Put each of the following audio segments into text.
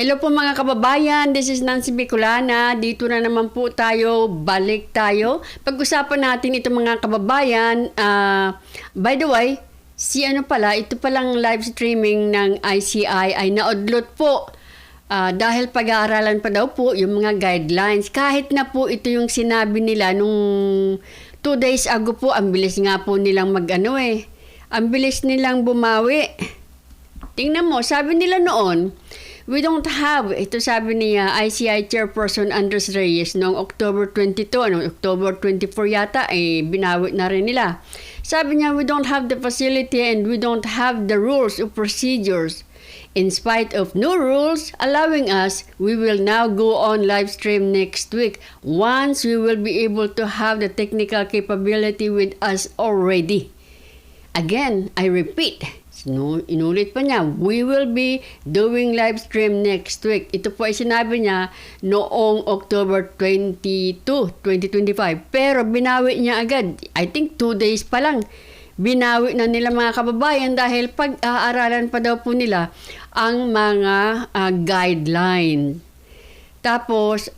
Hello po mga kababayan, this is Nancy Bicolana. Dito na naman po tayo, balik tayo. Pag-usapan natin ito mga kababayan. By the way, ito palang live streaming ng ICI ay naudlot po. Dahil pag-aaralan pa daw po yung mga guidelines. Kahit na po ito yung sinabi nila nung 2 days ago po, ang bilis nga po nilang ang bilis nilang bumawi. Tingnan mo, sabi nila noon, we don't have, ito sabi niya, ICI Chairperson Andres Reyes noong October 22, October 24 yata, binawi na rin nila. Sabi niya, we don't have the facility and we don't have the rules or procedures. In spite of no rules allowing us, we will now go on live stream next week once we will be able to have the technical capability with us already. Again, I repeat, inulit pa niya, we will be doing live stream next week. Ito po ay sinabi niya noong October 22, 2025. Pero binawi niya agad. I think 2 days pa lang. Binawi na nila mga kababayan dahil pag-aaralan pa daw po nila ang mga guideline. Tapos,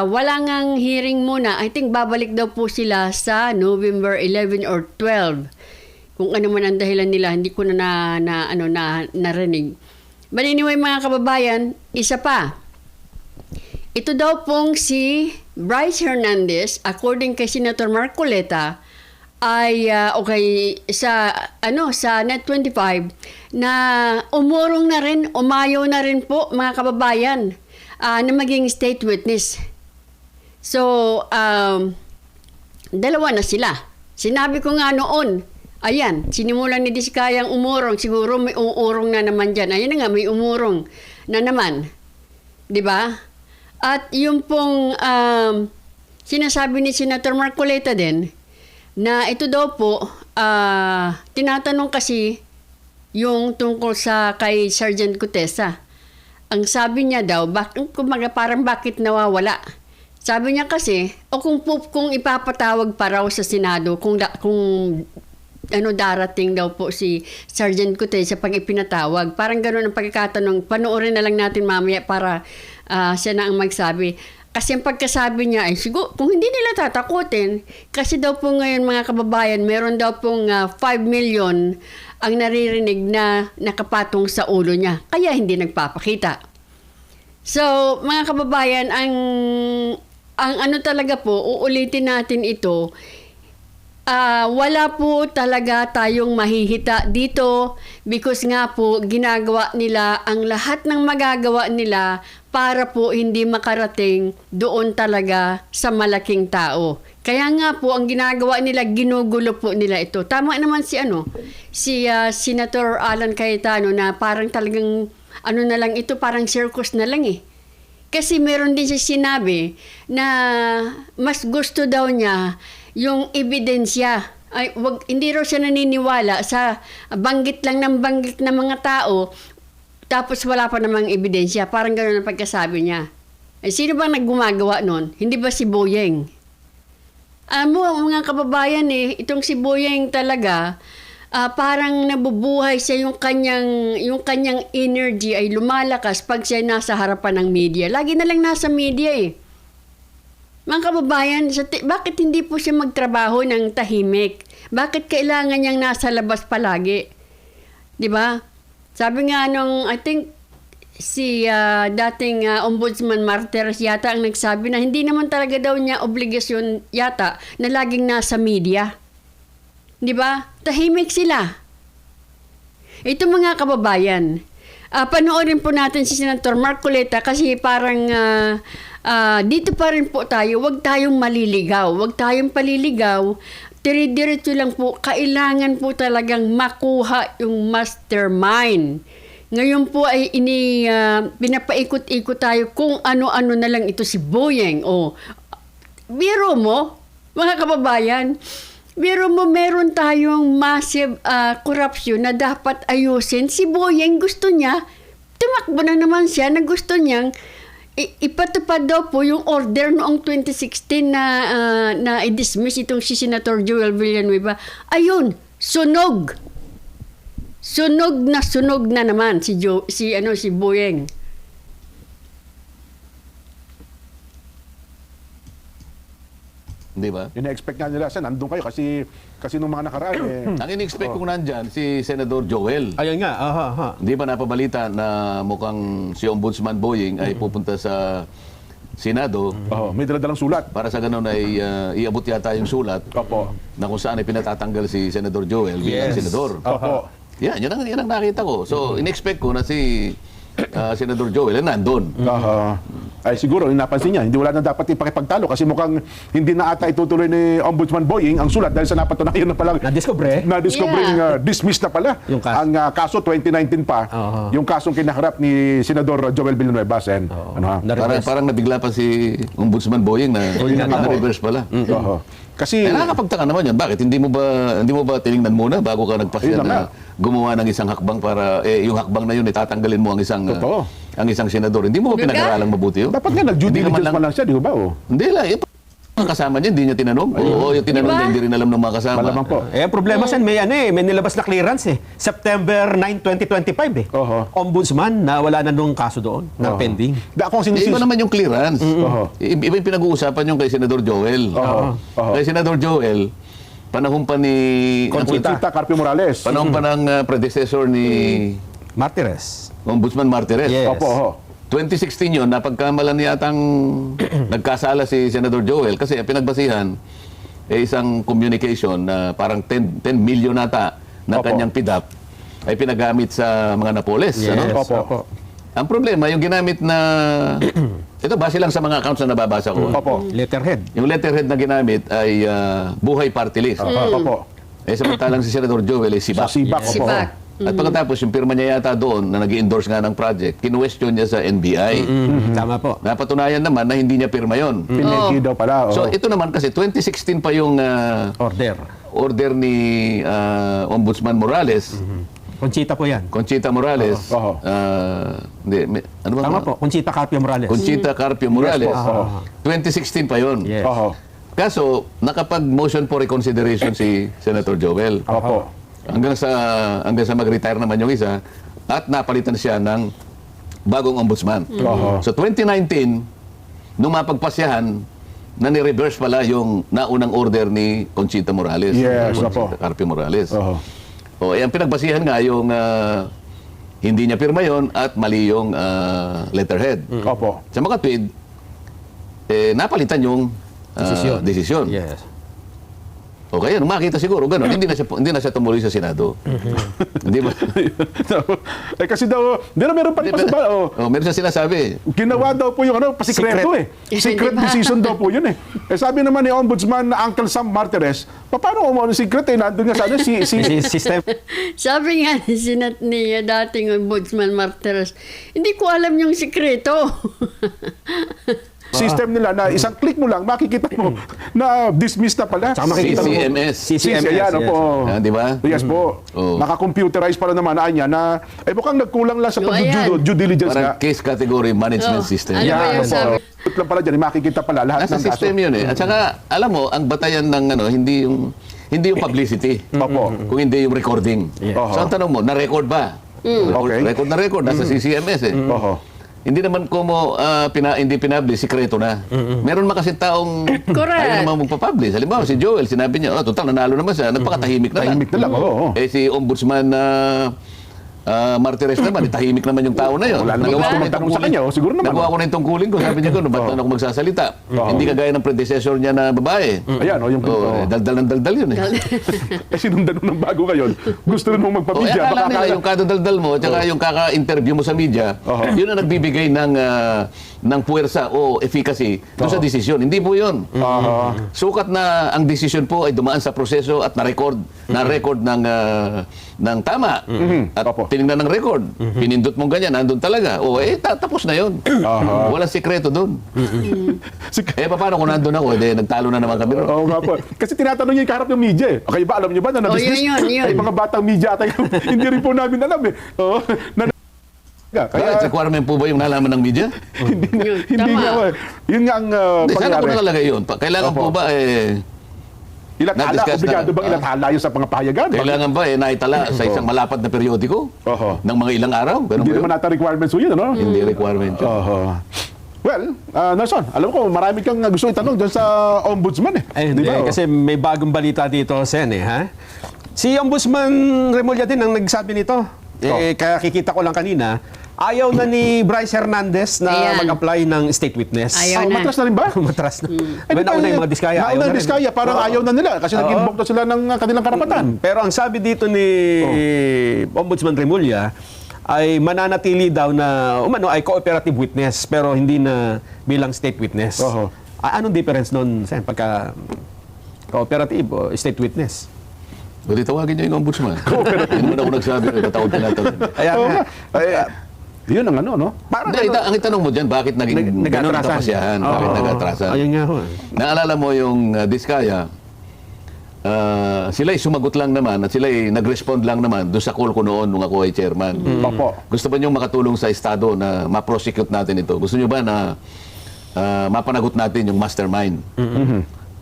wala ngang hearing muna. I think babalik daw po sila sa November 11 or 12. Kung ano man ang dahilan nila, hindi ko narinig. But anyway, mga kababayan, isa pa. Ito daw pong si Bryce Hernandez, according kay Senator Marcoleta, ay sa Net25 na umayaw na rin po mga kababayan na maging state witness. So, dalawa na sila. Sinabi ko nga noon, ayan, sinimulan ni Diskayang umurong. Siguro may uurong na naman dyan. Ayan na nga, may umurong na naman. Diba? At yung pong sinasabi ni Senator Marcoleta din, na ito daw po, tinatanong kasi yung tungkol sa kay Sergeant Cutesa. Ang sabi niya daw, parang bakit nawawala? Sabi niya kasi, kung ipapatawag pa raw sa Senado, kung darating daw po si Sergeant Cutesa pag ipinatawag. Parang gano'n ang pagkakatanong. Panoorin na lang natin mamaya para siya na ang magsabi. Kasi ang pagkasabi niya ay siguro, kung hindi nila tatakutin, kasi daw po ngayon mga kababayan, meron daw pong 5 million ang naririnig na nakapatong sa ulo niya. Kaya hindi nagpapakita. So, mga kababayan, ang ano talaga po, uulitin natin ito, wala po talaga tayong mahihita dito because nga po ginagawa nila ang lahat ng magagawa nila para po hindi makarating doon talaga sa malaking tao. Kaya nga po ang ginagawa nila, ginugulo po nila ito. Tama naman si Senator Alan Cayetano na parang talagang na lang ito, parang circus na lang eh. Kasi meron din siya sinabi na mas gusto daw niya yung ebidensya. Hindi raw siya naniniwala sa banggit lang ng mga tao, tapos wala pa namang ebidensya. Parang gano'n ang pagkasabi niya. Sino bang naggumagawa nun? Hindi ba si Boyeng? Mga kababayan itong si Boyeng talaga, parang nabubuhay siya, yung kanyang energy ay lumalakas pag siya nasa harapan ng media. Lagi na lang nasa media Mga kababayan, bakit hindi po siya magtrabaho ng tahimik? Bakit kailangan niyang nasa labas palagi? 'Di ba? Sabi nga I think si dating Ombudsman Martires yata ang nagsabi na hindi naman talaga daw niya obligasyon yata na laging nasa media. 'Di ba? Tahimik sila. Ito mga kababayan, panoorin po natin si Senator Marcoleta kasi parang dito pa rin po tayo, huwag tayong maliligaw, huwag tayong paliligaw. Dire-diretso lang po, kailangan po talagang makuha yung mastermind. Ngayon po ay pinapaikot-ikot tayo kung ano-ano na lang ito si Boyeng. Biro mo, mga kababayan, meron tayong massive corruption na dapat ayusin. Si Boyeng gusto niya, tumakbo na naman siya na gusto niyang ipatupad daw po yung order noong 2016 na i-dismiss itong si Senator Joel Villanueva. Ayun, sunog. Sunog na naman si Boyeng. Di ba? Ina-expect nga nila, nandun kayo kasi nung mga nakaraan Ang in-expect kong nandyan, si Senador Joel. Ayun nga, Hindi ba napabalita na mukhang si Ombudsman Boying ay pupunta sa Senado may dala-dalang sulat. para sa ganun ay iabot yata yung sulat Opo. na kung saan ay pinatatanggal si Senador Joel bilang Yes. senador. Opo. Yan ang nakita ko. So, in-expect ko na si Senador Joel ay nandun. Ay siguro, napansin niya, hindi wala na dapat ipakipagtalo kasi mukhang hindi na ata itutuloy ni Ombudsman Boying ang sulat dahil sa napatunayan na palang na-discover. dismissed na pala Yung kaso. ang kaso 2019 pa, yung kasong kinaharap ni Senador Joel Villanueva. Parang nabigla pa si Ombudsman Boying na na-reverse pala. Kasi Nakakapagtaka naman yan. Bakit? Hindi mo ba tinignan muna bago ka nagpasya Ayun na nga. na gumawa ng isang hakbang para yung hakbang na yun tatanggalin mo ang isang senador. Hindi mo ba pinag-aralang mabuti yun? dapat nga nag-due Hindi naman diligence pa lang siya, di ba? Hindi lang. Ang kasama niya, hindi niya tinanong. Oo, yung tinanong Diba? niya, hindi rin alam ng mga kasama. Malamang po. Eh, ang problema Sen, may nilabas na clearance September 9, 2025 Ombudsman na wala na nung kaso doon, na pending. Ako ang Iba naman yung clearance. Iba yung pinag-uusapan yung kay Senador Joel. Kay Senador Joel, panahon pa ni... Conchita Carpio Morales. Panahon pa ng predecessor ni Martires. Ombudsman Martires. Yes. Opo. 2016 yun, napagkamalan yatang nagkasala si Senador Joel kasi ang pinagbasihan isang communication na parang 10 million nata na Opo. kanyang PIDAP ay pinagamit sa mga Napoles. Yes. Ano? Opo. Ang problema, yung ginamit na... ito, base lang sa mga accounts na nababasa ko. Opo. Letterhead. Yung letterhead na ginamit ay Buhay Party List. Opo. Samantalang si Senador Joel ay Sibak. Sibak. Opo. Sibak. At pagkatapos, yung pirma niya yata doon na nag-endorse nga ng project, kinwestiyon niya sa NBI. Tama po. Napatunayan naman na hindi niya pirma yon. Pineki daw pala. So ito naman kasi 2016 pa yung order ni Ombudsman Morales, Conchita po yan. Conchita Morales. Ano ba? Tama po, Conchita Carpio Morales. Conchita Carpio Morales. Yes po. 2016 pa yon. Yes. Kaso nakapag-motion for reconsideration si Senator Joel. Opo. Hanggang sa mag-retire naman yung isa at napalitan siya ng bagong ombudsman. So 2019, nung mapagpasyahan, na ni-reverse pala yung naunang order ni Conchita Morales. Yes, Conchita opo. Carpio Morales. Ang pinagbasihan nga yung hindi niya pirma yon at mali yung letterhead. Opo. Sa makatwid, napalitan yung desisyon. Yes. Okay, nung makita siguro ganun, hindi na siya tumuloy sa Senado. Hindi ba? Kasi daw, meron pa rin pa sa Meron siya sinasabi. ginawa daw po yung pasikreto Secret decision daw po yun sabi naman ni Ombudsman na Uncle Sam Martires, paano secret nandun nga sana si System. Sabi nga ni dating Ombudsman Martires, hindi ko alam yung sikreto. system nila na isang click mo lang, makikita mo na dismissed na pala. Saka makikita mo. CCMS. Ayan, yes. opo. Di ba? Yes po. Oh. Naka-computerize pala naman niya na mukhang nagkulang lang sa Oh, ayan. due diligence Parang nga. case category management Oh, system. ano ba Yan, yung sabi? Ito lang pala dyan, makikita pala lahat Nasa ng kaso. system yun At saka, alam mo, ang batayan ng hindi yung publicity. Opo. Kung hindi yung recording. So ang tanong mo, na-record ba? Okay. Record na record, nasa CCMS Oho. Hindi naman hindi pinablish, sikreto na. Meron man kasi taong Correct. ayaw naman magpapublish. Halimbawa, si Joel, sinabi niya, total, nanalo naman siya. Nagpakatahimik na lang. Tahimik na lang, oo. Si Ombudsman Martires naman, tahimik naman yung tao na yun. Wala naman gusto magtanong sa kanya, siguro naman. Nagawa ko na yung tungkulin ko. Sabi niya ko, ba't ako magsasalita? Hindi kagaya ng predecessor niya na babae. Ayan, yung daldal ng daldal yun sinundan mo ng bago ngayon. Gusto rin mong magpapidya. Akala nila yung kadadaldal mo, tsaka yung kaka-interview mo sa media, yun ang nagbibigay ng puwersa o efficacy doon sa desisyon. Hindi po yun. Sukat na ang desisyon po ay dumaan sa proseso at na-record ng tama. At tinignan ng record. Pinindot mong ganyan, nandun talaga. Tapos na yun. Walang sikreto doon. Paano kung nandun ako? Nagtalo na naman kami ron. Oo nga po. Kasi tinatanong niya yung kaharap ng media Okay ba? Alam niyo ba na na-dismiss? Yun. Ay, mga batang media at hindi rin po namin alam Kaya requirement po ba yung nalaman ng media? hindi Tama. nga yun nga ang Sana po pangyari. nakalagay yun. Kailangan po ba Ilathala, na-discuss obligado na, bang ilathala yun sa mga pahayagan? kailangan ba naitala sa isang malapad na periodiko ng mga ilang araw? Ganun Hindi ba yun? naman nata requirements yun, ano? Hindi requirement yun. Well, Nelson, alam ko, marami kang gusto itanong dyan sa ombudsman eh. Ay, hindi. Di ba? Kasi may bagong balita dito, Sen, ha? Si Ombudsman Remulla din ang nagsabi nito. Kaya kikita ko lang kanina, ayaw na ni Bryce Hernandez na Ayan. mag-apply ng state witness. Ayaw na. Matras na rin ba? Matras na. Eh, di ba, Nauna yung mga Diskaya, ayaw nauna na yung rin. Diskaya, parang ayaw na nila kasi nag-invoke na sila ng kanilang karapatan. Pero ang sabi dito ni Ombudsman Remulla ay mananatili daw na umano ay cooperative witness pero hindi na bilang state witness. Oho. Anong difference nun, Sen, pagka cooperative o state witness? Pwede tawagin niyo yung ombudsman. Hindi naman ako nagsabi, tatawag ka natin. Kaya Oo nga. Yun ang ano, no? parang Hindi, ang itanong mo dyan, bakit naging ganun ang nag-atrasan. kapasyahan? Bakit Oo. nag-atrasan? Ayun nga ho. Naalala mo yung Diskaya, sila'y sumagot lang naman at sila'y nag-respond lang naman doon sa call ko noon nung ako ay chairman. Opo. Gusto ba niyong makatulong sa Estado na ma-prosecute natin ito? Gusto niyo ba na mapanagot natin yung mastermind?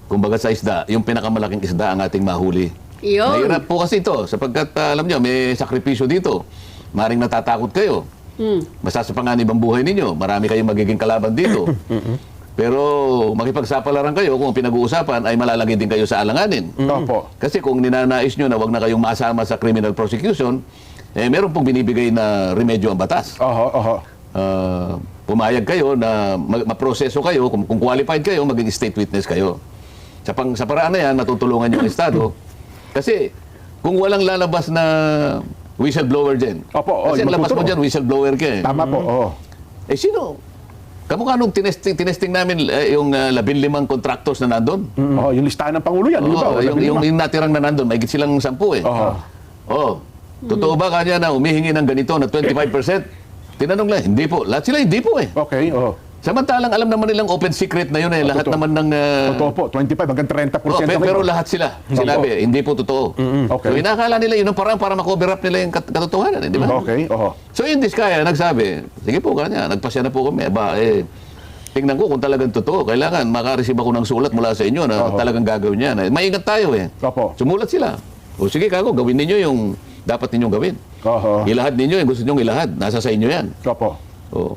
Kumbaga sa isda, yung pinakamalaking isda ang ating mahuli. Yun. Mahirap po kasi ito sapagkat alam niyo, may sakripisyo dito. Maring natatakot kayo. Masasapanganib ang buhay ninyo. Marami kayong magiging kalaban dito. Pero makipagsapalaran kayo kung ang pinag-uusapan ay malalagay din kayo sa alanganin. Opo. Kasi kung ninanais nyo na wag na kayong masama sa criminal prosecution, meron pong binibigay na remedyo ang batas. Oho. Pumayag kayo na maproseso kayo, kung qualified kayo, maging state witness kayo. Sa paraan na yan, natutulungan yung Estado. Kasi kung walang lalabas na whistleblower dyan, Opo, kasi ang labas mo magtuturo. dyan, whistleblower ka eh. Tama po, oo. Sino? Kamukha nung tinesting namin yung 15 contractors na nandun. Yung listahan ng Pangulo yan. di ba? Oo, yung natirang na nandun, may silang 10 eh. Oho. Oh, totoo ba kanya na humihingi ng ganito na 25%? Tinanong lang, hindi po. Lahat sila hindi po eh. Okay, oo. Samantalang alam naman nilang open secret na yun eh. Lahat totoo. naman ng... Totoo po, 25 hanggang 30%. pero lahat sila. Sinabi, hindi po totoo. Okay. So inakala nila yun ang parang para ma-cover up nila yung katotohanan, di ba? Okay, oho. So yung Diskaya, nagsabi, sige po kanya, nagpasya na po kami. Tingnan ko kung talagang totoo. Kailangan makareceive ako ng sulat mula sa inyo na talagang gagawin niya. Maingat tayo eh. Opo. Sumulat sila. O sige kako, gawin ninyo yung dapat ninyong gawin. Oho. Ilahad ninyo yung gusto ninyong ilahad. Nasa sa inyo yan. Opo. O.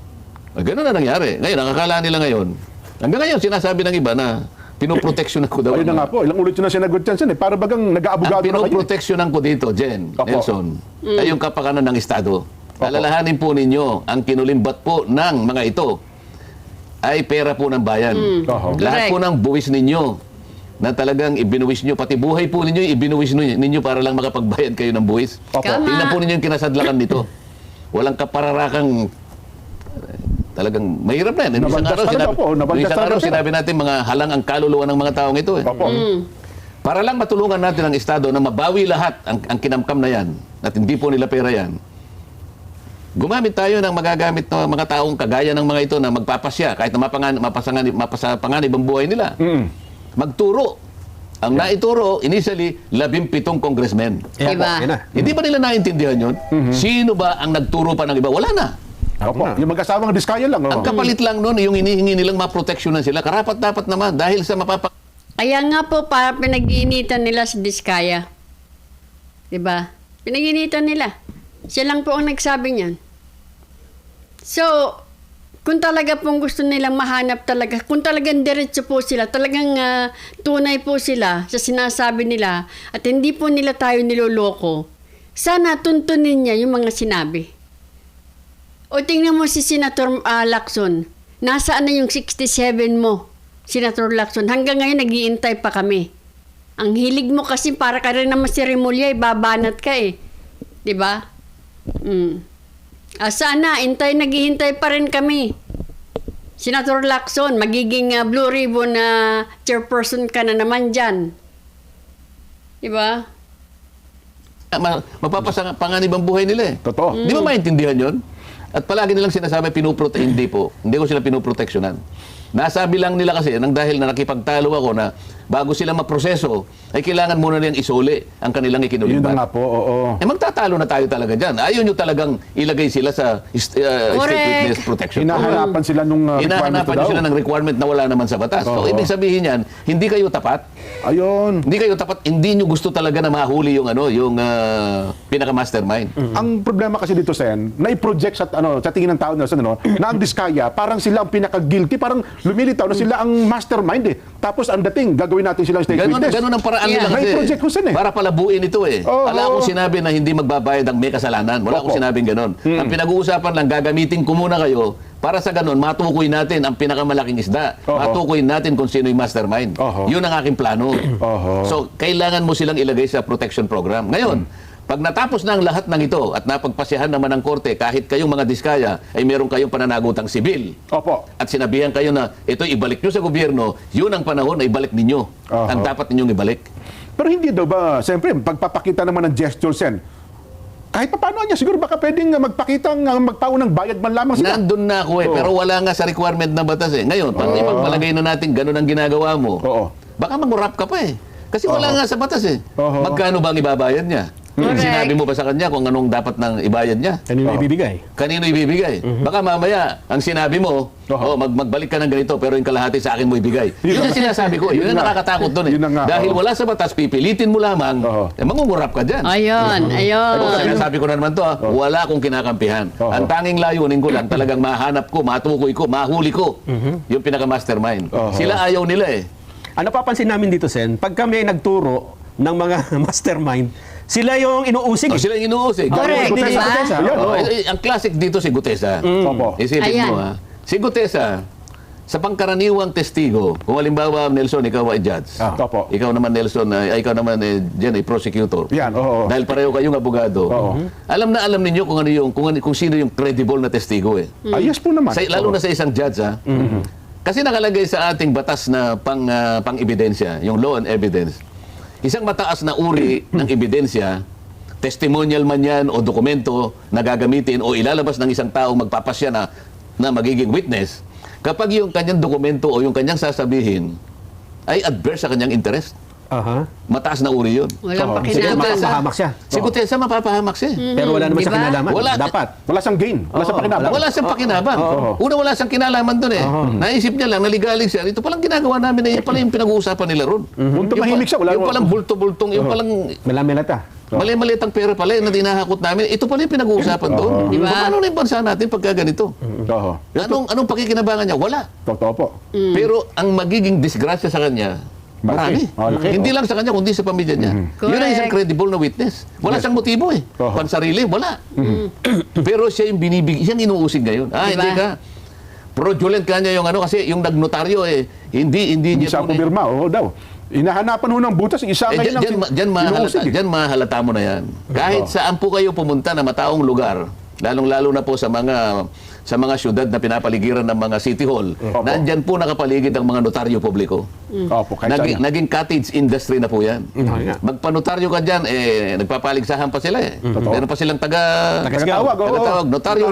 Ganun na nangyari. Ngayon, nakakala nila ngayon. Hanggang ngayon, sinasabi ng iba na pinoproteksyonan ko daw. Ayun na nga po, ilang ulit yun na sinagot yan, Sen. Para bagang nag-aabogado Ang na kayo. pinoproteksyonan ko dito, Jen, Opo. Nelson, ay yung kapakanan ng Estado. Alalahanin po ninyo, ang kinulimbat po ng mga ito ay pera po ng bayan. Oho. Lahat po Correct. ng buwis ninyo na talagang ibinuwis nyo, pati buhay po ninyo, ibinuwis ninyo para lang makapagbayad kayo ng buwis. Opo. Tama. Tingnan po ninyo yung kinasadlakan nito. Walang kapararakang talagang mahirap na yan. Nabaldas talaga po, nabaldas Isang talaga araw sila. sinabi natin mga halang ang kaluluwa ng mga taong ito. Eh. Opo. Para lang matulungan natin ang Estado na mabawi lahat ang kinamkam na yan at hindi po nila pera yan. Gumamit tayo ng magagamit ng mga taong kagaya ng mga ito na magpapasya kahit na mapasapanganib ang buhay nila. Magturo. Ang naituro, initially, 17 congressmen. Diba? Yan na. Hindi ba nila naintindihan yun? Sino ba ang nagturo pa ng iba? Wala na. Opo. Yung mag-asawang Diskaya lang. Ang kapalit lang nun, yung inihingi nilang maproteksyonan sila, karapat-dapat naman dahil sa Kaya nga po, para pinag-iinitan nila sa Diskaya. Diba? Pinag-iinitan nila. Siya lang po ang nagsabi niyan. So, kung talaga pong gusto nilang mahanap talaga, kung talagang diretso po sila, talagang tunay po sila sa sinasabi nila, at hindi po nila tayo niloloko, sana tuntunin niya yung mga sinabi. O tingnan mo si Senator Lacson, nasaan na yung 67 mo, Senator Lacson? Hanggang ngayon nag-iintay pa kami. Ang hilig mo kasi para ka rin naman si Remulla, babanat ka eh. Diba? Sana, naghihintay pa rin kami. Senator Lacson, magiging Blue Ribbon na chairperson ka na naman dyan. Diba? mapapasanganib ang buhay nila eh. Totoo. Di ba maintindihan yun? At palagi nilang sinasabi, hindi po. Hindi ko sila pinoproteksyonan. Nasabi lang nila kasi, nang dahil na nakipagtalo ako na bago sila maproseso, ay kailangan muna nilang isole ang kanilang Yun na ikinulimbat. nga po, oo. Magtatalo na tayo talaga dyan. Ayaw nyo talagang ilagay sila sa state witness protection. Hinahanapan sila nung requirement Hinahanapan nyo daw. sila ng requirement na wala naman sa batas. So, Oo. ibig sabihin yan, hindi kayo tapat. Ayun. Hindi kayo tapat, hindi nyo gusto talaga na mahuli yung pinaka-mastermind. Ang problema kasi dito, Sen, na-project sa tingin ng tao na ang Diskaya, parang sila ang pinaka-guilty, parang lumilitaw na sila ang mastermind eh. Tapos ang dating, gagawin natin silang state witness. Ganun ang paraan Yeah. nila kasi. Na-project ko, Sen, eh. Para palabuin ito eh. Oo. Wala akong sinabi na hindi magbabayad ang may kasalanan. Wala akong Opo. sinabing ganun. Ang pinag-uusapan lang, gagamitin ko muna kayo para sa ganun, matukoy natin ang pinakamalaking isda. Oo. Matukoy natin kung sino yung mastermind. Oo. Yun ang aking plano. Oo. So, kailangan mo silang ilagay sa protection program. Ngayon, pag natapos na ang lahat ng ito at napagpasyahan naman ng korte, kahit kayong mga Diskaya ay meron kayong pananagutang sibil, Opo. at sinabihan kayo na ito ibalik nyo sa gobyerno, yun ang panahon na ibalik ninyo. Aha. Ang dapat ninyong ibalik. Pero hindi daw ba, siyempre, pagpapakita naman ng gesture, Sen, kahit pa paano niya, siguro baka pwedeng magpakita magpaunang bayad man lamang sila. Nandun na ako eh, Oo. pero wala nga sa requirement na batas eh. Ngayon, pag ipagpalagay na natin ganun ang ginagawa mo, Oo. baka mag-wrap ka pa eh. Kasi wala nga sa batas eh. Oo. Magkano ba ang ibabayad niya? Correct. Sinabi mo ba sa kanya kung anong dapat nang ibayad niya? Kanino ibibigay? Kanino ibibigay? Baka mamaya, ang sinabi mo, magbalik ka ng ganito, pero yung kalahati sa akin mo ibigay. Yun ang sinasabi ko. Yun ang nakakatakot doon eh. Yun na nga, Dahil oo. wala sa batas, pipilitin mo lamang, mangungurap ka dyan. Ayun, ayun. Kung sinasabi ko na naman to, wala akong kinakampihan. Oo. Ang tanging layunin ko lang, talagang mahanap ko, matukoy ko, mahuli ko, yung pinaka-mastermind. Oo. Sila ayaw nila eh. Ang napapansin namin dito, Sen, pag kami ay nagturo ng mga mastermind, sila yung inuusig. Sila yung inuusig. Correct, Hindi, di ba? Gutesa. Ayan. Oo, ang classic dito si Gutesa. Opo. Isipin Ayan. mo ha. Si Gutesa, sa pangkaraniwang testigo, kung halimbawa, Nelson, ikaw ay judge. Opo. Ikaw naman, Nelson, ikaw naman, Jen, ay prosecutor. Yan, oo. Dahil pareho kayong abogado. Oo. Alam na alam ninyo kung ano yung kung sino yung credible na testigo eh. Yes po naman. Lalo na sa isang judge ha. Kasi nakalagay sa ating batas na pang-ebidensya, yung law and evidence. Isang mataas na uri ng ebidensya, testimonial man yan o dokumento na gagamitin o ilalabas ng isang tao magpapasya na magiging witness, kapag yung kanyang dokumento o yung kanyang sasabihin ay adverse sa kanyang interest, Aha. mataas na uri yun. Walang Sige, pakinabang. mapapahamak siya. Si Gutesa mapapahamak siya. Pero wala naman sa Diba? kinalaman. Wala. Dapat. Wala siyang gain. Wala siyang pakinabang. Wala siyang pakinabang. Oo. Una, wala siyang kinalaman doon eh. Naisip niya lang, naligalig siya. Ito palang ginagawa namin na yan pala yung pinag-uusapan nila ron. Punto mahimik siya. Wala Yung palang bulto-bultong, yung palang Malamelata. mali-maliit ang pera pala na dinahakot namin. Ito pala yung pinag-uusapan doon. Diba? Paano na yung bansa natin pagka ganito? Oo. Anong pakikinabangan niya? Wala. Totoo po. Pero ang magiging disgrasya sa kanya, marami. Malaki. Hindi lang sa kanya, kundi sa pamilya niya. Yun ang isang Correct. credible na witness. Wala siyang motibo eh. Oo. Pansarili, wala. Pero siya yung siyang inuusig ngayon. Diba? Hindi ka. Fraudulent kanya yung ano kasi yung nagnotaryo eh, hindi Hindi niya siya tunay. pumirma. Oo daw. Inahanapan ho ng butas. Isa ngayon Diyan mahalata mo na yan. Kahit saan po kayo pumunta na mataong lugar, lalong-lalo na po sa mga syudad na pinapaligiran ng mga city hall, nandyan po nakapaligid ang mga notaryo publiko. Opo, kahit saan yan. Naging cottage industry na po yan. nga. Magpanotaryo ka dyan, nagpapaligsahan pa sila eh. Meron pa silang Tagatawag, oo. tagatawag, notaryo.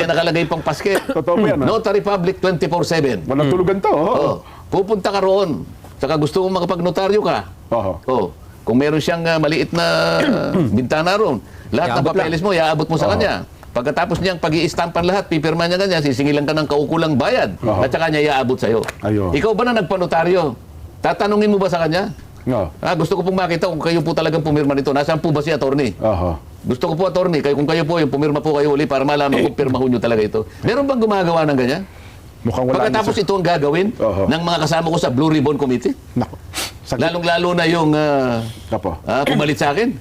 Nakalagay pang paske. Totoo po yan, ha? Notary Public 24/7. Walang tulugan to. Oo. Oh, pupunta ka roon. Saka gusto mong makapag-notaryo ka. Oo. Oh, kung meron siyang maliit na bintana roon, lahat ng Iaabot papeles mo, iaabot mo sa kanya. Pagkatapos niyang pag-i-stampan lahat, pipirma niya ganyan, sisingilan ka ng kaukulang bayad. At saka niya iaabot sa'yo. Ayun. Ikaw ba na nagpanotaryo? Tatanungin mo ba sa kanya? Oo. Gusto ko pong makita kung kayo po talagang pumirma nito. Nasaan po ba si attorney? Oho. Gusto ko po attorney, kung kayo po yung pumirma po kayo uli para malaman kung pirma nyo talaga ito. Meron bang gumagawa ng ganyan? Mukhang wala. Pagkatapos ito ang gagawin Oho. ng mga kasama ko sa Blue Ribbon Committee? Nako. Sakit. Lalong-lalo na yung Opo. pumalit sa akin.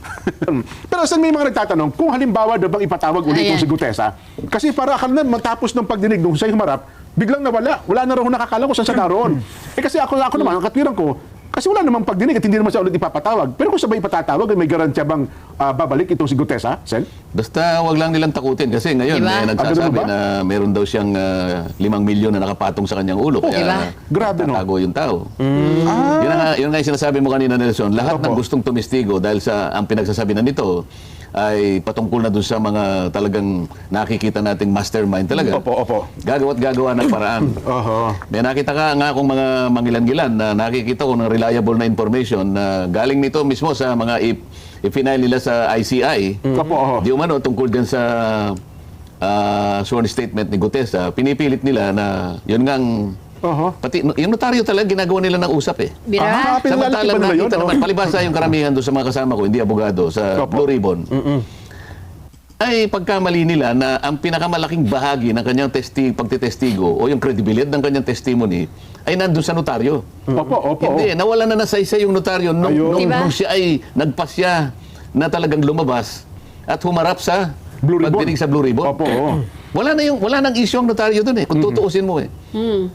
Pero saan may mga nagtatanong, kung halimbawa daw bang ipatawag ulit Ayan. yung si Gutesa, kasi para akala na matapos ng pagdinig nung siya humarap, biglang nawala. Wala na raw nakakala kung saan siya naroon. kasi ako naman, ang katwiran ko, kasi wala namang pagdinig at hindi naman siya ulit ipapatawag. Pero kung sabay ipatatawag, may garantiya bang babalik itong si Gutesa, Sen? Basta wag lang nilang takutin kasi ngayon Diba? nagsasabi Ano ba? na meron daw siyang 5 milyon na nakapatong sa kanyang ulo. Diba? Grabe, no? tatago yung tao. Ah, Yun nga yung sinasabi mo kanina, Nelson. Lahat ng Opo. gustong tumistigo dahil sa ang pinagsasabi na nito ay patungkol na doon sa mga talagang nakikita nating mastermind talaga. Opo. Gagawa't gagawa ng paraan. Oho. May nakita ka nga akong mga mangilan-gilan na nakikita ko ng reliable na information na galing nito mismo sa mga ipinail nila sa ICI. Opo. Di umano tungkol dyan sa sworn statement ni Gutesa, pinipilit nila na yun ngang Oho. pati yung notaryo talaga ginagawa nila ng usap eh. Bira. Samantalang Pinalaki ba nila yun? nakita naman, palibasa yung karamihan doon sa mga kasama ko, hindi abogado, sa Opo. Blue Ribbon, ay pagkamali nila na ang pinakamalaking bahagi ng kanyang pagtitestigo o yung credibility ng kanyang testimony ay nandun sa notaryo. Opo. Hindi, nawala na nasaysay yung notaryo Ayun. Diba? nung siya ay nagpasya na talagang lumabas at humarap sa Blue Ribbon. pagdinig sa Blue Ribbon. Opo. Wala nang issue ang notaryo doon eh, kung tutuusin mo eh.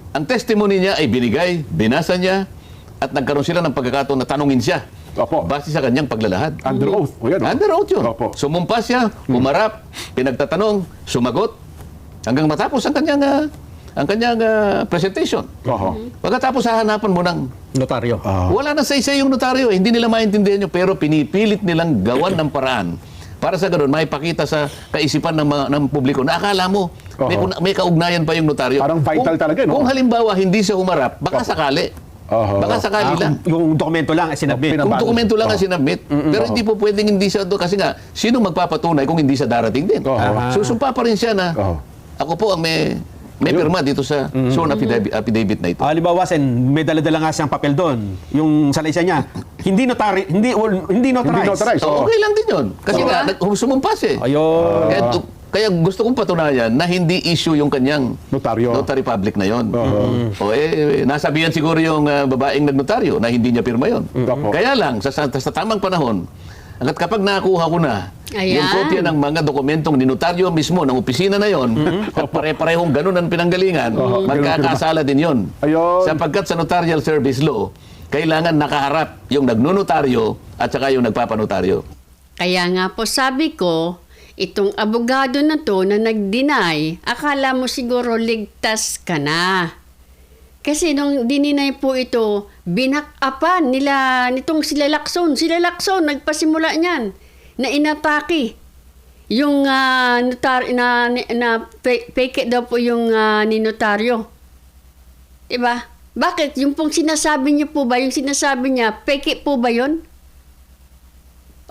Ang testimony niya ay binigay, binasa niya, at nagkaroon sila ng pagkakataon na tanungin siya. Opo. Base sa kanyang paglalahad. Under oath. O yan, Under oath yun. Opo. Sumumpa siya, humarap, pinagtatanong, sumagot, hanggang matapos ang kanyang presentation. Oho. Pagkatapos hahanapan mo ng Notaryo. wala na say-say yung notaryo, hindi nila maintindihan yun, pero pinipilit nilang gawan ng paraan para sa ganun, maipakita sa kaisipan ng publiko na akala mo, may kaugnayan pa yung notaryo. Parang vital talaga, no? Kung halimbawa, hindi siya humarap, baka sakali. Oho. Baka sakali lang. Yung dokumento lang ay sinabit. Pinab- Kung dokumento lang ang sinabit, pero hindi po pwedeng hindi siya doon. Kasi nga, sino magpapatunay kung hindi siya darating din? Oho. Susumpa pa rin siya na, Oho. ako po ang may pirma dito sa sworn affidavit na ito. Halimbawa, Sen, may dala-dala nga siyang papel doon. Yung salaysay niya, hindi notarized. Hindi notarized. So, okay lang din yun. Kasi nga, sumumpas eh. Ayun. Kaya gusto kong patunayan na hindi issue yung kanyang Notaryo. notary public na yon. Oo. O nasabihan siguro yung babaeng nagnotaryo na hindi niya pirma yon. Opo. Kaya lang, sa tamang panahon, hanggat kapag nakuha ko na Ayan. yung kopya ng mga dokumentong ninotaryo mismo ng opisina na yon, at pare-parehong ganun ang pinanggalingan, magkakasala din yon. Ayun. Sapagkat sa notarial service law, kailangan nakaharap yung nagnonotaryo at saka yung nagpapanotaryo. Kaya nga po sabi ko, itong abogado na to na nag-deny, akala mo siguro ligtas ka na. Kasi nung dininay po ito, binak-upan nila nitong sila Lacson. Sila Lacson, nagpasimula niyan na inatake. Yung fake daw po yung ninotaryo. Diba? Bakit? Yung pong sinasabi niya po ba, yung sinasabi niya, fake po ba yun?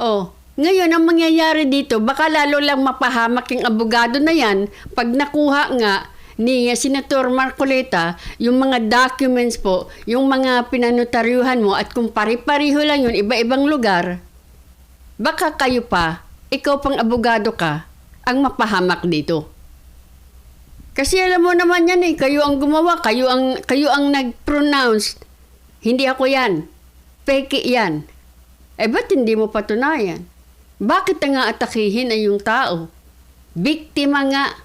Oh, ngayon ang mangyayari dito, baka lalo lang mapahamak yung abogado na yan pag nakuha nga ni Senator Marcoleta yung mga documents po, yung mga pinanotaryuhan mo at kung pari-pariho lang yun, iba-ibang lugar, baka kayo pa, ikaw pang abogado ka, ang mapahamak dito. Kasi alam mo naman yan eh, kayo ang gumawa, kayo ang nag-pronounce, hindi ako yan, fake yan. Ba't hindi mo patunayan? Bakit nga atakihin ay yung tao? Biktima nga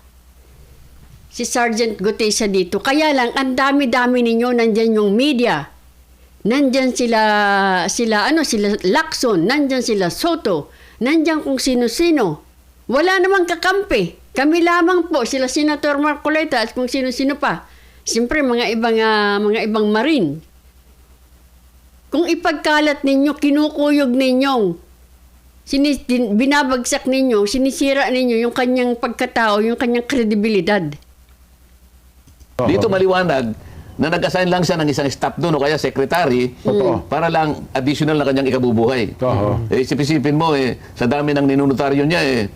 si Sergeant Gutesa dito. Kaya lang, ang dami-dami ninyo, nandyan yung media. Nandyan sila Lacson, nandyan sila Soto, nandyan kung sino-sino. Wala namang kakampi. Kami lamang po, sila Senator Marcoleta at kung sino-sino pa. Siyempre, mga ibang marine. Kung ipagkalat ninyo, kinukuyog ninyong, binabagsak ninyo, sinisira ninyo yung kanyang pagkatao, yung kanyang kredibilidad. Dito maliwanag na nag-assign lang siya ng isang staff doon o kaya secretary para lang additional na kanyang ikabubuhay. Isip-isipin mo sa dami ng ninunotaryo niya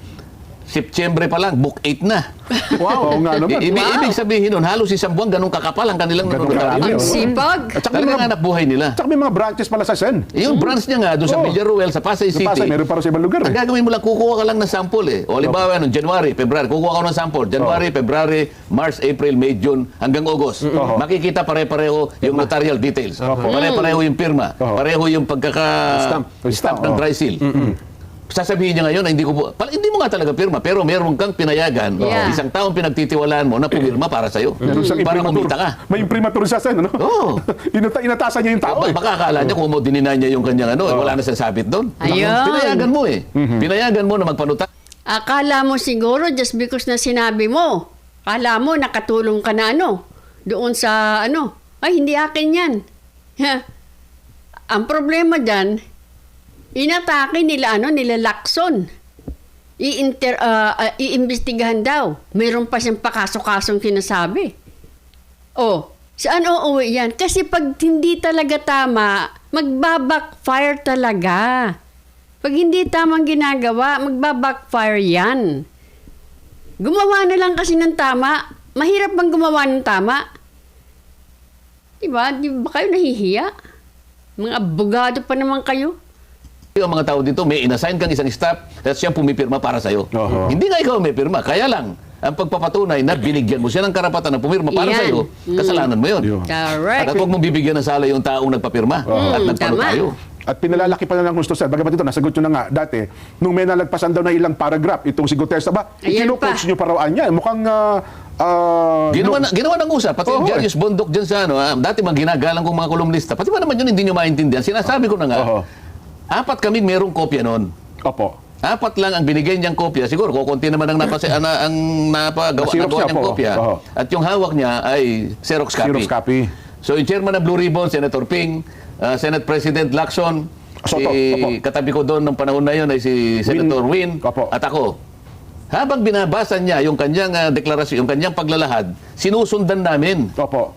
September pa lang, book 8 na. Wow, oo nga naman. Ibig sabihin nun, halos isang buwan, ganun kakapal ang kanilang ninunotaryo. Ang sipag. At saka may Talagang mga, hanap buhay nila. tsaka may mga branches pala sa Sen. Yung branch niya nga, doon sa Oo. Villaruel, sa Pasay Sa Pasay, City, meron para sa ibang lugar ang gagawin mo lang, kukuha ka lang ng sample O halimbawa, January, February, kukuha ka ng sample. January, February, March, April, May, June, hanggang August. Makikita pare-pareho yung notarial details. Pare-pareho yung pirma. Pareho yung stamp ng dry seal. Sasabihin niya ngayon na hindi mo nga talaga pirma, pero meron kang pinayagan, Yeah. isang taong pinagtitiwalaan mo na pumirma para sa'yo. Meron siyang Para imprimatur. kumita ka. May imprimatur sa Sen, ano? Oo. Inatasan niya yung tao. Baka akala niya kung dinina niya yung kanyang wala na siyang sabit doon. Ayun. Pinayagan mo Pinayagan mo na magpanuta. Akala mo siguro just because na sinabi mo, akala mo nakatulong ka na doon sa ay hindi akin yan. Ang problema dyan, inatake nila nila Lacson. iimbestigahan daw. Mayroon pa siyang pakaso-kasong sinasabi. Oh, saan uuwi yan? Kasi pag hindi talaga tama, magbabackfire talaga. Pag hindi tamang ginagawa, magbabackfire yan. Gumawa na lang kasi ng tama. Mahirap bang gumawa ng tama? Diba? Di ba kayo nahihiya? Mga abogado pa naman kayo. Yung mga tao dito, may inassign kang isang staff at siya pumipirma para sa'yo. Oho. Hindi nga ikaw may pirma. Kaya lang, ang pagpapatunay na binigyan mo siya ng karapatan na pumirma para Yan. sa'yo, kasalanan mo yun. Yun. Correct. At huwag mong bibigyan ng sala yung taong nagpapirma at nagpano tama. tayo. At pinalalaki pa na ng gusto, sir. Bagamat ito, nasagot nyo na nga dati, nung may nalagpasan daw na ilang paragraph, itong si Gutesa ba, Ayan ikinucoach pa. nyo paraan niya. Mukhang, Ginawa ng usap, pati yung Oo, Jarius Bondok dyan sa dati mga ginagalang kong mga kolumnista, pati ba naman yun hindi nyo maintindihan? Sinasabi ko na nga, Oo. 4 kaming merong kopya noon. Opo. 4 lang ang binigay niyang kopya. Siguro, kukunti naman ang napagawa Xerox nagawa niya niyang po. kopya. Oo. At yung hawak niya ay Xerox copy. Xerox copy. So, yung chairman ng Blue Ribbon, Senator Ping, Senate President Lacson, Soto, opo. katabi ko doon ng panahon na yun ay si Senator Win, Opo. at ako. Habang binabasa niya yung kanyang deklarasyon, yung kanyang paglalahad, sinusundan namin. Opo.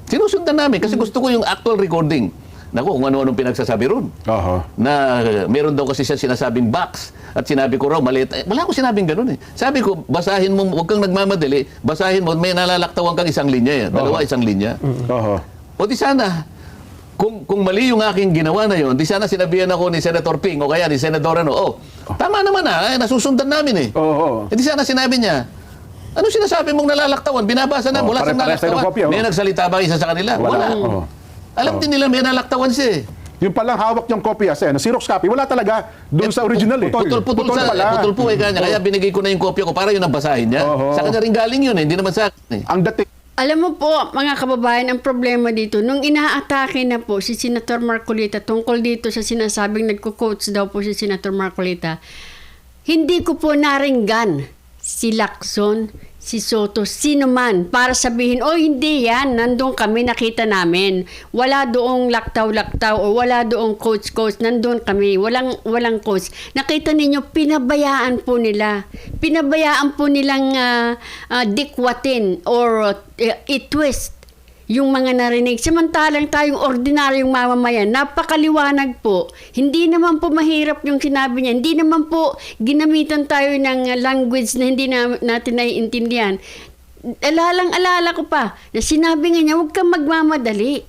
Sinusundan namin kasi gusto ko yung actual recording. Naku, kung ano-anong pinagsasabi ron. Oho. Na meron daw kasi siya sinasabing box at sinabi ko raw maliit. Wala ko sinabing ganun eh. Sabi ko, basahin mo, huwag kang nagmamadali, basahin mo, may nalalaktawan kang isang linya yan. Dalawa, isang linya. Oho. O di sana, kung mali yung aking ginawa na yun, di sana sinabihan ako ni Senator Ping o kaya ni Senador tama naman nasusundan namin eh. Oho. E di sana sinabi niya, ano sinasabi mong nalalaktawan? Binabasa na, wala siyang pare-parehas tayo ng nalalaktawan. kopya, May nagsalita ba isa sa kanila? Wala. Oo. Alam din nila may nalalaktawan siya eh. Yung palang hawak niyang kopya, sir, na Xerox copy, wala talaga doon sa original eh. Putol pala. po eh kanya. Kaya binigay ko na yung kopya ko para yun ang basahin niya. Oho. Sa kanya rin galing yun eh, hindi naman sa akin eh. Ang dating Alam mo po, mga kababayan, ang problema dito, nung inaatake na po si Senator Marcolita tungkol dito sa sinasabing nagko-coach daw po si Senator Marcolita, hindi ko po naringgan si Lacson, si Soto, sino man, para sabihin, oh hindi yan, nandun kami, nakita namin. Wala doong laktaw-laktaw o wala doong coach-coach, nandun kami, walang coach. Nakita ninyo, pinabayaan po nila. Pinabayaan po nilang dikwatin or i-twist yung mga narinig. Samantalang tayong ordinaryong mamamayan, napakaliwanag po. Hindi naman po mahirap yung sinabi niya. Hindi naman po ginamitan tayo ng language na hindi natin naiintindihan. Alala ko pa, na sinabi nga niya, huwag kang magmamadali.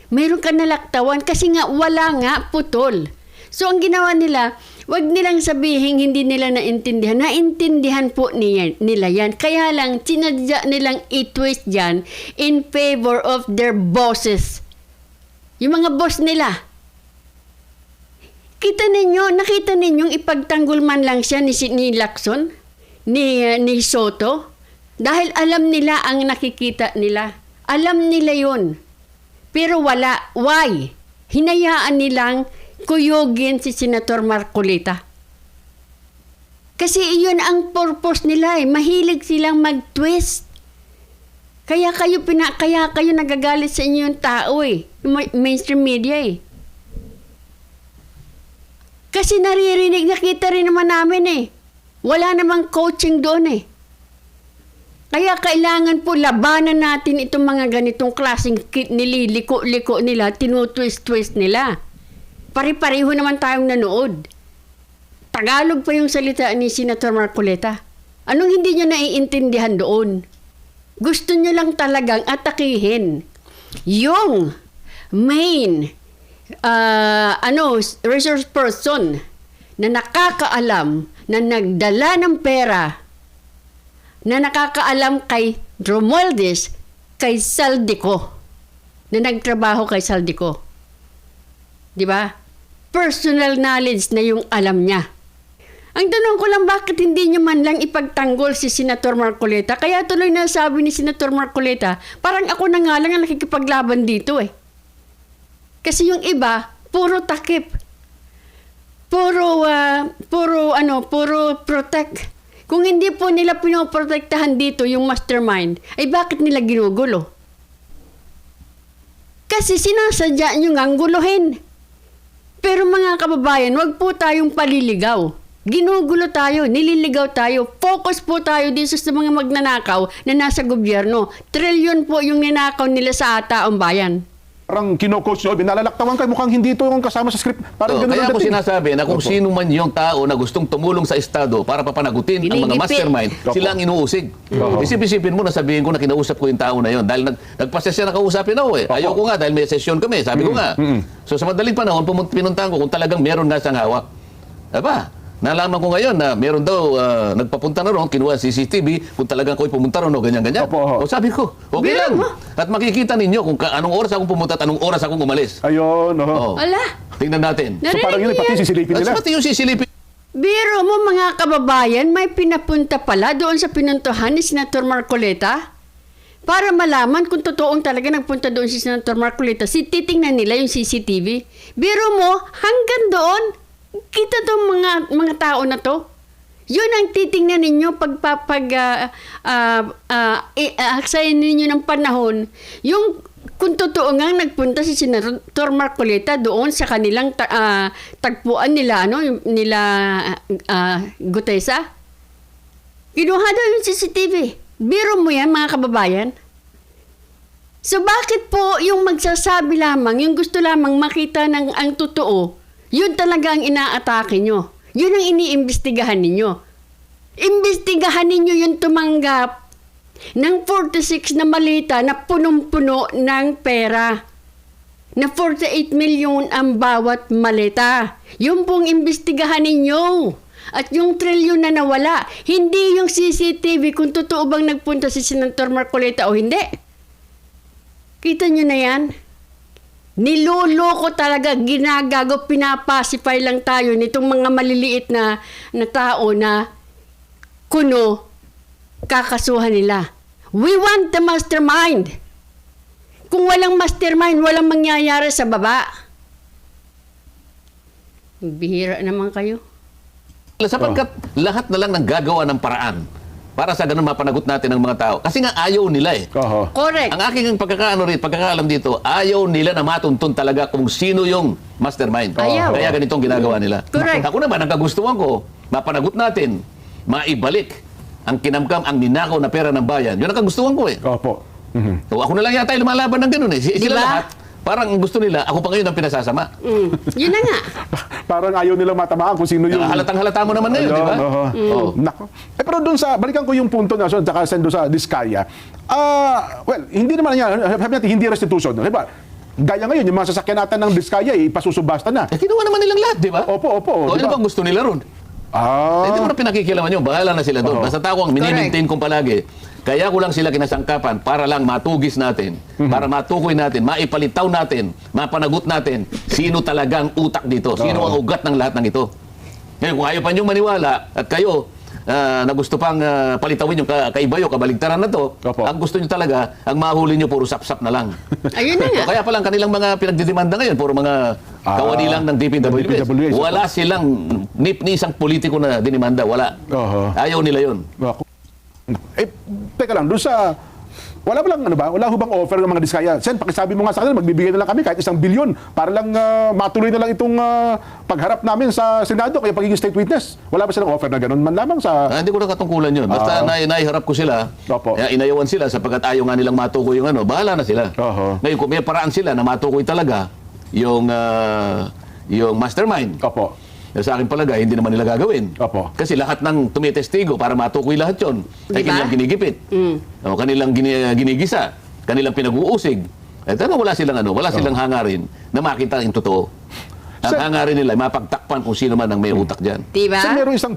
Mayroon ka nalaktawan kasi nga wala nga putol. So ang ginawa nila, wag nilang sabihin hindi nila naintindihan. Naintindihan po nila yan. Kaya lang, sinadya nilang i-twist yan in favor of their bosses. Yung mga boss nila. Nakita ninyong ipagtanggol man lang siya ni Lacson, ni Soto. Dahil alam nila ang nakikita nila. Alam nila yun. Pero wala. Why? Hinayaan nilang kuyugin si Senator Marcolita. Kasi iyon ang purpose nila eh. Mahilig silang mag-twist. Kaya kayo nagagalit sa inyo yung tao eh. Yung mainstream media eh. Kasi nakita rin naman namin eh. Wala namang coaching doon eh. Kaya kailangan po labanan natin itong mga ganitong klaseng nililiko-liko nila, tinutwist-twist nila. Pare-pareho naman tayong nanood. Tagalog pa yung salita ni Senator Marcolita. Anong hindi nyo naiintindihan doon? Gusto nyo lang talagang atakihin yung main resource person na nakakaalam, na nagdala ng pera, na nakakaalam kay Romualdez, kay Saldico, na nagtrabaho kay Saldico. Di ba? Personal knowledge na yung alam niya. Ang tanong ko lang, bakit hindi niya man lang ipagtanggol si Senator Marcolita? Kaya tuloy na sabi ni Senator Marcolita, parang ako na nga lang ang nakikipaglaban dito eh. Kasi yung iba, puro takip. Puro protect. Kung hindi po nila pinoprotektahan dito yung mastermind, ay bakit nila ginugulo? Kasi sinasadya nyo ngang guluhin. Pero mga kababayan, wag po tayong paliligaw. Ginugulo tayo, nililigaw tayo, focus po tayo dito sa mga magnanakaw na nasa gobyerno. Trilyon po yung ninakaw nila sa taong bayan. Parang kino-coach nyo, binalalaktawan kayo, mukhang hindi ito yung kasama sa script. Parang ganun Kaya ang ako dating. sinasabi na kung Opo. sino man yung tao na gustong tumulong sa Estado para papanagutin ang mga Ginigipit. mastermind, Opo. sila ang inuusig. Opo. Isip-isipin mo na sabihin ko na kinausap ko yung tao na yon dahil nagpasya siya na kausapin ako eh. Opo. Ayoko nga dahil may session kami, sabi ko nga. So sa madaling panahon, pinuntahan ko kung talagang meron nga siyang hawak. Aba, nalaman ko ngayon na meron daw nagpapunta na ron, kinuha CCTV, kung talagang ako'y pumunta ron o ganyan-ganyan. Opo. O sabi ko, okay Biro lang. mo. At makikita ninyo kung anong oras akong pumunta at anong oras akong umalis. Ayun, Oh. oho. Ala, Tingnan natin. So parang yun, pati sisilipin At nila. pati yung sisilipin. biro mo mga kababayan, may pinapunta pala doon sa pinuntuhan ni Senator Marcoleta para malaman kung totoong talaga nagpunta doon si Senator Marcoleta. Titingnan nila yung CCTV. Biro mo, hanggang doon, kita tong mga tao na to. Yun ang titingnan ninyo aksayin ninyo ng panahon. Yung kung totoo nga nagpunta si Senator Marcoleta doon sa kanilang tagpuan nila, nila Gutesa. Kinuha daw yung CCTV. Biro mo yan, mga kababayan. So bakit po yung magsasabi lamang, yung gusto lamang makita ng ang totoo, yun talaga ang inaatake nyo. Yun ang iniimbestigahan ninyo. Imbestigahan ninyo yung tumanggap ng 46 na malita na punong-puno ng pera. Na 48 milyon ang bawat malita. Yung pong imbestigahan ninyo. At yung trilyon na nawala, hindi yung CCTV kung totoo bang nagpunta si Senator Marcoleta o hindi. Kita nyo na yan? Niloloko talaga, ginagago, pinapacify lang tayo nitong mga maliliit na tao na kuno kakasuhan nila. We want the mastermind. Kung walang mastermind, walang mangyayari sa baba. Bihira naman kayo. Sapagkat lahat na lang ng gagawa ng paraan para sa ganun mapanagot natin ang mga tao. Kasi nga ayaw nila eh. Oho. Correct. Ang aking pagkakaalam dito, ayaw nila na matuntun talaga kung sino yung mastermind. Ayaw. Kaya ganitong ginagawa nila. Correct. Ako naman, ang kagustuhan ko, mapanagot natin, maibalik ang kinamkam, ang ninakaw na pera ng bayan. Yun ang kagustuhan ko eh. Opo. Mhm. So, ako na lang yata yung lumalaban ng ganun eh. Sila Diba? lahat, parang ang gusto nila, ako pa ngayon ang pinasasama. Yun na nga. Parang ayaw nila matamaan kung sino yung... Halatang-halata mo naman ngayon, di ba? Oho. Oo. Nako. Pero doon sa, balikan ko yung punto na, so, tsaka doon sa Diskaya. Well, hindi naman yan, sabi natin, hindi restitution. Diba? Gaya ngayon, yung mga sasakyan natin ng Diskaya, ipasusubasta na. Eh, kinuha naman nilang lahat, di ba? Opo, opo. O, ano diba? bang gusto nila ron? Hindi mo na pinakikilaman yun. Bahala na sila doon. Oo. Basta tao ang minimaintain kong palagi. Kaya ko lang sila kinasangkapan para lang matugis natin, para matukoy natin, maipalitaw natin, mapanagot natin sino talagang utak dito, sino ang ugat ng lahat ng ito. Ngayon, kung ayaw pa niyong maniwala at kayo na gusto pang palitawin yung kaibayo, kabaligtaran na to, Opo. ang gusto niyo talaga, ang mahuli niyo puro sapsap na lang. Ayun na nga. O kaya palang kanilang mga pinagdidemanda ngayon, puro mga kawani lang ng DPWS. DPWS. Wala silang nip-nisang politiko na dinimanda. Wala. Oho. Ayaw nila yun. Ako. Teka lang, doon sa... Wala ba lang, ano ba? Wala ho bang offer ng mga Diskaya? Sen, pakisabi mo nga sa kanila, magbibigay na lang kami kahit 1 bilyon para lang matuloy na lang itong pagharap namin sa Senado kaya pagiging state witness. Wala ba silang offer na ganun man lamang sa... Hindi ko na katungkulan yun. Basta naiharap ko sila, Opo. inayawan sila sapagkat ayaw nga nilang matukoy yung ano, bahala na sila. Oho. Ngayon, kung may paraan sila na matukoy talaga yung mastermind, Opo. sa akin palagay, hindi naman nila gagawin. Opo. Kasi lahat ng tumitestigo para matukoy lahat yun, ay Diba? kanilang ginigipit. O, kanilang ginigisa, kanilang pinag-uusig. Eh, talaga wala silang hangarin na makita yung totoo. Ang Sir- hangarin nila ay mapagtakpan kung sino man ang may utak dyan. Diba? Sen, meron isang